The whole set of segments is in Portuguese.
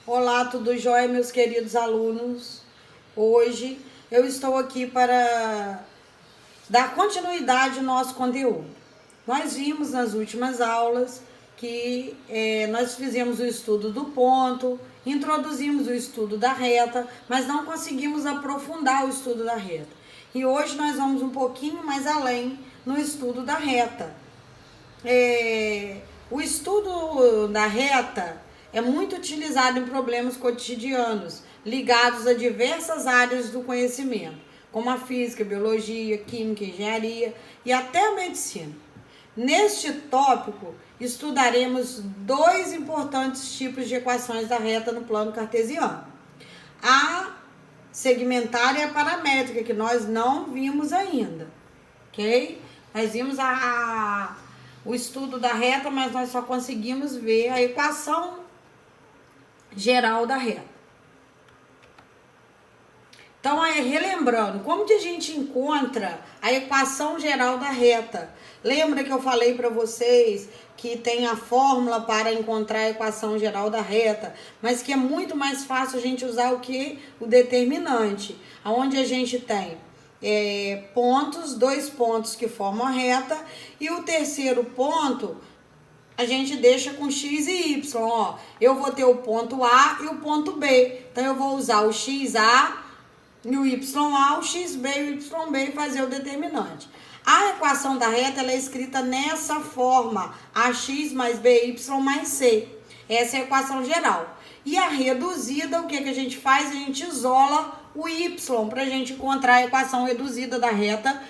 Olá, tudo jóia, meus queridos alunos? Hoje eu estou aqui para dar continuidade ao nosso conteúdo. Nós vimos nas últimas aulas que nós fizemos o estudo do ponto, introduzimos o estudo da reta, mas não conseguimos aprofundar o estudo da reta. E hoje nós vamos um pouquinho mais além no estudo da reta. O estudo da reta é muito utilizado em problemas cotidianos, ligados a diversas áreas do conhecimento, como a física, biologia, química, engenharia e até a medicina. Neste tópico, estudaremos dois importantes tipos de equações da reta no plano cartesiano. A segmentária e a paramétrica, que nós não vimos ainda, ok? Nós vimos o estudo da reta, mas nós só conseguimos ver a equação geral da reta. Então, relembrando, como que a gente encontra a equação geral da reta? Lembra que eu falei para vocês que tem a fórmula para encontrar a equação geral da reta, mas que é muito mais fácil a gente usar o que? O determinante, onde a gente tem pontos, dois pontos que formam a reta, e o terceiro ponto a gente deixa com x e y, ó. Eu vou ter o ponto A e o ponto B. Então, eu vou usar o XA e o YA, o XB e o YB e fazer o determinante. A equação da reta ela é escrita nessa forma, AX mais BY mais C. Essa é a equação geral. E a reduzida, o que a gente faz? A gente isola o Y para a gente encontrar a equação reduzida da reta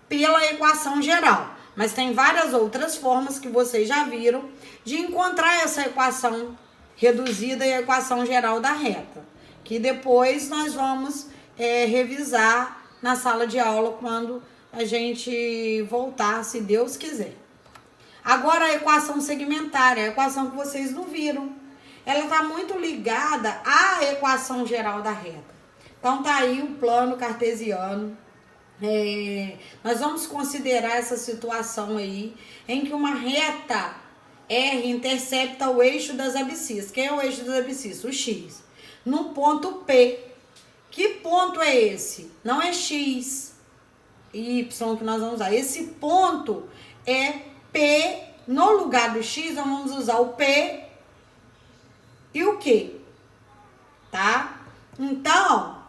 pela equação geral. Mas tem várias outras formas que vocês já viram de encontrar essa equação reduzida e a equação geral da reta, que depois nós vamos revisar na sala de aula quando a gente voltar, se Deus quiser. Agora a equação segmentária, a equação que vocês não viram, ela está muito ligada à equação geral da reta. Então tá aí o plano cartesiano. Nós vamos considerar essa situação aí em que uma reta R intercepta o eixo das abscissas. Quem é o eixo das abscissas? O X. No ponto P. Que ponto é esse? Não é X e Y que nós vamos usar. Esse ponto é P. No lugar do X, nós vamos usar o P e o Q. Tá? Então,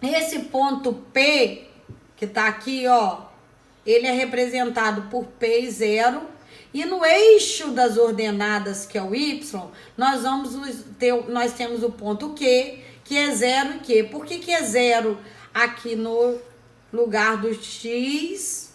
esse ponto P que tá aqui, ó, ele é representado por P e 0, e no eixo das ordenadas, que é o Y, nós temos o ponto Q, que é 0 e Q. Por que é 0 aqui no lugar do X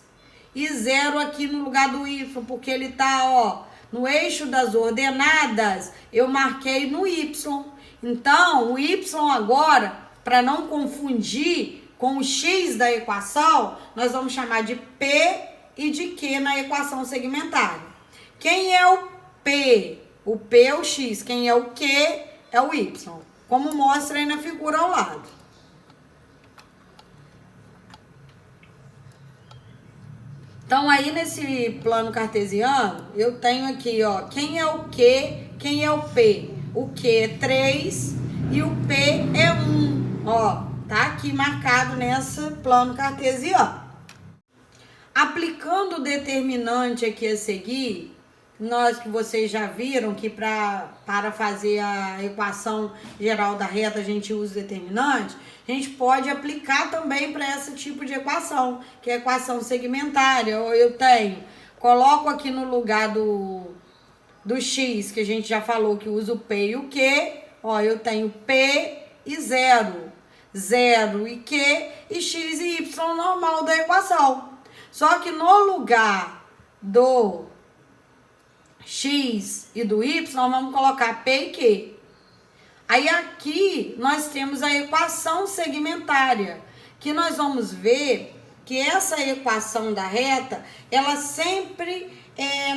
e 0 aqui no lugar do Y? Porque ele tá, ó, no eixo das ordenadas, eu marquei no Y. Então, o Y agora, para não confundir com o X da equação, nós vamos chamar de P e de Q na equação segmentária. Quem é o P? O P é o X. Quem é o Q? É o Y. Como mostra aí na figura ao lado. Então, aí nesse plano cartesiano, eu tenho aqui, ó, quem é o Q, quem é o P? O Q é 3 e o P é 1, ó. Tá aqui marcado nesse plano cartesiano. Aplicando o determinante aqui a seguir, que vocês já viram que para fazer a equação geral da reta a gente usa o determinante, a gente pode aplicar também para esse tipo de equação, que é a equação segmentária. Eu coloco aqui no lugar do X, que a gente já falou que usa o P e o Q, ó, eu tenho P e 0. 0 e Q e X e Y normal da equação. Só que no lugar do X e do Y, nós vamos colocar P e Q. Aí aqui nós temos a equação segmentária, que nós vamos ver que essa equação da reta, ela sempre,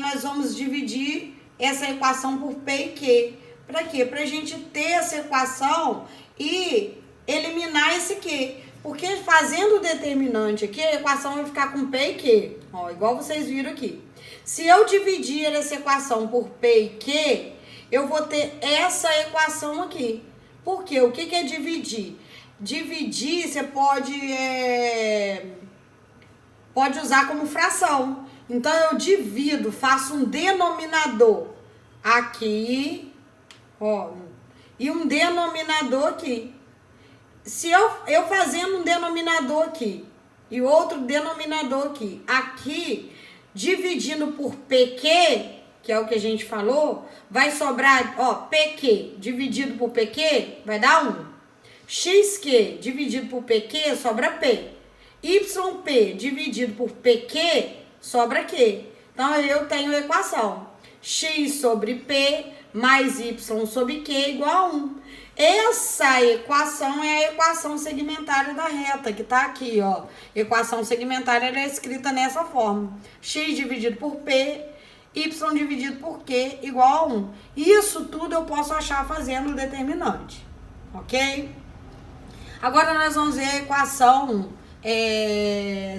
nós vamos dividir essa equação por P e Q. Para quê? Para a gente ter essa equação e eliminar esse Q. Porque fazendo o determinante aqui, a equação vai ficar com P e Q. Ó, igual vocês viram aqui. Se eu dividir essa equação por P e Q, eu vou ter essa equação aqui. Por quê? O que é dividir? Dividir você pode usar como fração. Então, eu divido, faço um denominador aqui, ó, e um denominador aqui. Se eu fazendo um denominador aqui e outro denominador aqui, aqui, dividindo por PQ, que é o que a gente falou, vai sobrar, ó, PQ dividido por PQ vai dar 1. XQ dividido por PQ sobra P. YP dividido por PQ sobra Q. Então, eu tenho a equação X sobre P mais Y sobre Q igual a 1. Essa equação é a equação segmentária da reta, que tá aqui, ó. Equação segmentária é escrita nessa forma. X dividido por P, Y dividido por Q igual a 1. Isso tudo eu posso achar fazendo o determinante, ok? Agora, nós vamos ver a equação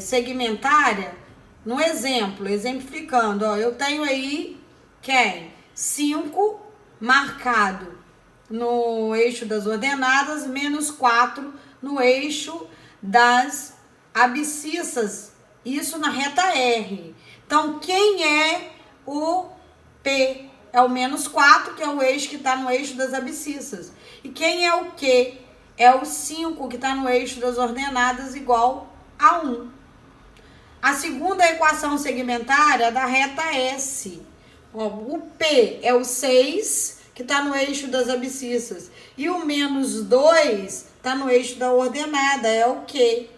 segmentária no exemplo, exemplificando, ó. Eu tenho aí quem? 5 marcado no eixo das ordenadas, menos 4 no eixo das abscissas. Isso na reta R. Então, quem é o P? É o menos 4, que é o eixo que está no eixo das abscissas. E quem é o Q? É o 5, que está no eixo das ordenadas, igual a 1. A segunda equação segmentária é da reta S. Ó, o P é o 6, que está no eixo das abscissas. E o menos 2 está no eixo da ordenada, é o Q.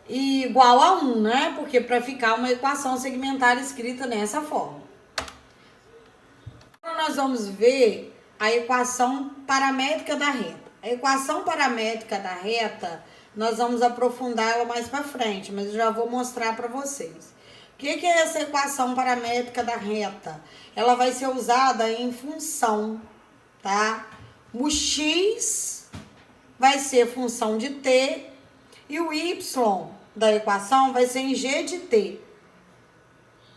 E igual a 1, né? Porque para ficar uma equação segmentária escrita nessa forma. Agora nós vamos ver a equação paramétrica da reta. A equação paramétrica da reta, nós vamos aprofundar ela mais para frente, mas eu já vou mostrar para vocês. O que é essa equação paramétrica da reta? Ela vai ser usada em função, tá? O x vai ser função de t e o y da equação vai ser em g de t.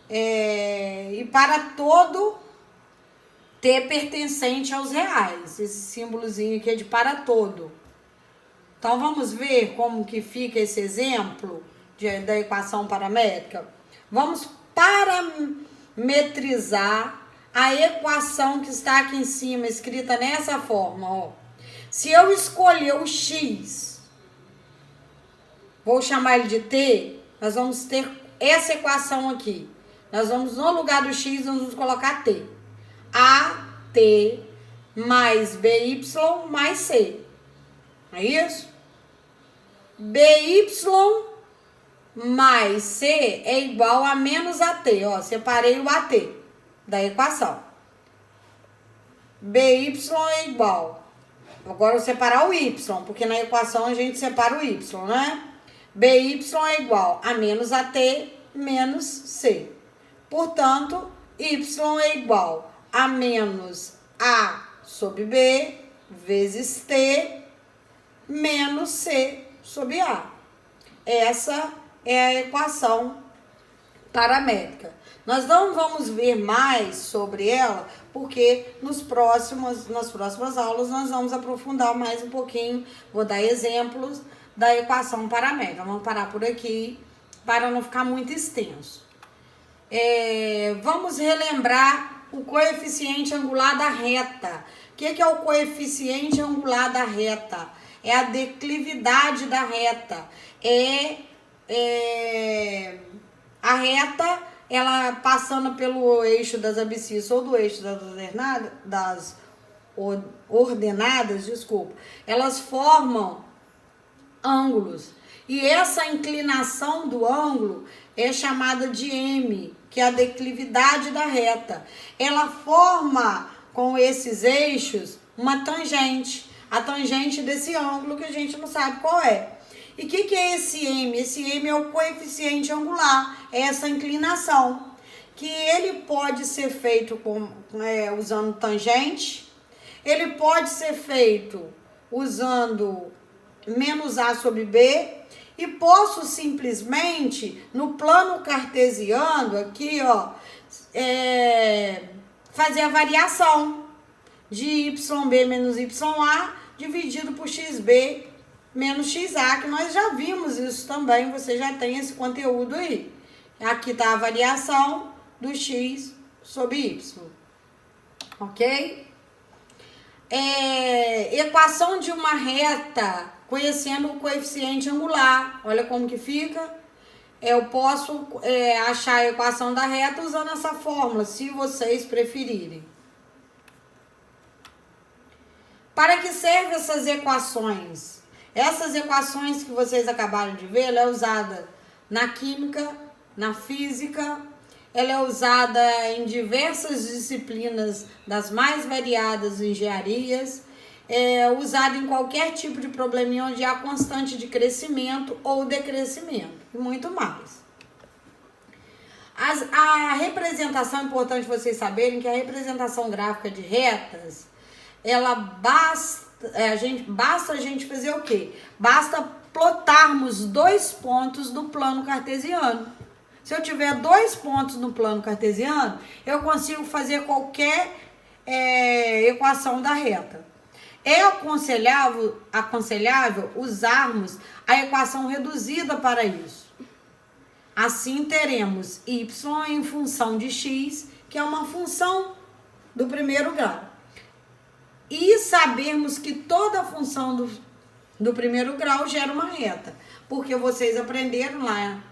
E para todo t pertencente aos reais. Esse símbolozinho aqui é de para todo. Então, vamos ver como que fica esse exemplo da equação paramétrica? Vamos parametrizar a equação que está aqui em cima, escrita nessa forma, ó. Se eu escolher o x, vou chamar ele de t, nós vamos ter essa equação aqui. Nós vamos, no lugar do x, nós vamos colocar t. AT mais BY mais C. É isso? BY mais C é igual a menos AT. Ó, separei o AT da equação. BY é igual. Agora eu vou separar o Y, porque na equação a gente separa o Y, né? BY é igual a menos AT menos C. Portanto, Y é igual a menos A sobre B vezes T menos C sobre A. Essa é a equação paramétrica. Nós não vamos ver mais sobre ela, porque nas próximas aulas nós vamos aprofundar mais um pouquinho. Vou dar exemplos da equação paramétrica. Vamos parar por aqui para não ficar muito extenso. Vamos relembrar o coeficiente angular da reta. O que é o coeficiente angular da reta? É a declividade da reta. A reta, ela passando pelo eixo das abscissas ou do eixo das ordenadas, desculpa, elas formam ângulos. E essa inclinação do ângulo é chamada de M, que é a declividade da reta. Ela forma com esses eixos uma tangente, a tangente desse ângulo que a gente não sabe qual é. E o que é esse M? Esse M é o coeficiente angular, é essa inclinação, que ele pode ser feito usando tangente, ele pode ser feito usando menos A sobre B, e posso simplesmente, no plano cartesiano, aqui, ó, fazer a variação de YB menos YA dividido por XB menos XA, que nós já vimos isso também, você já tem esse conteúdo aí. Aqui está a variação do X sobre Y, ok? Equação de uma reta conhecendo o coeficiente angular, olha como que fica. Eu posso achar a equação da reta usando essa fórmula, se vocês preferirem. Para que servem essas equações? Essas equações que vocês acabaram de ver, ela é usada na química, na física, ela é usada em diversas disciplinas das mais variadas engenharias, usada em qualquer tipo de probleminha onde há constante de crescimento ou decrescimento, e muito mais. A representação, é importante vocês saberem que a representação gráfica de retas, ela basta a gente fazer o quê? Basta plotarmos 2 pontos no plano cartesiano. Se eu tiver 2 pontos no plano cartesiano, eu consigo fazer qualquer equação da reta. É aconselhável usarmos a equação reduzida para isso. Assim teremos y em função de x, que é uma função do primeiro grau. E sabermos que toda função do primeiro grau gera uma reta. Porque vocês aprenderam lá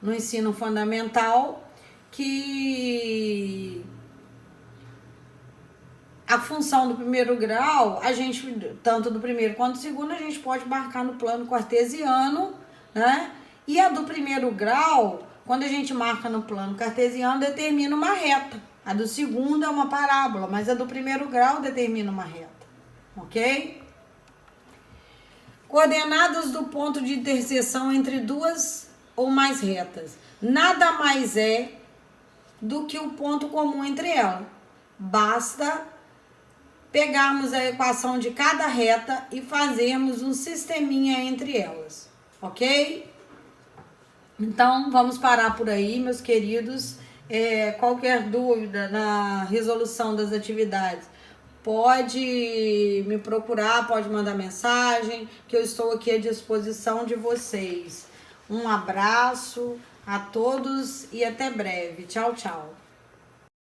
no ensino fundamental que a função do primeiro grau, a gente, tanto do primeiro quanto do segundo, a gente pode marcar no plano cartesiano, né? E a do primeiro grau, quando a gente marca no plano cartesiano, determina uma reta. A do segundo é uma parábola, mas a do primeiro grau determina uma reta, ok? Coordenadas do ponto de interseção entre 2 ou mais retas. Nada mais é do que o ponto comum entre elas. Basta pegarmos a equação de cada reta e fazermos um sisteminha entre elas, ok? Então, vamos parar por aí, meus queridos. Qualquer dúvida na resolução das atividades, pode me procurar, pode mandar mensagem, que eu estou aqui à disposição de vocês. Um abraço a todos e até breve. Tchau, tchau.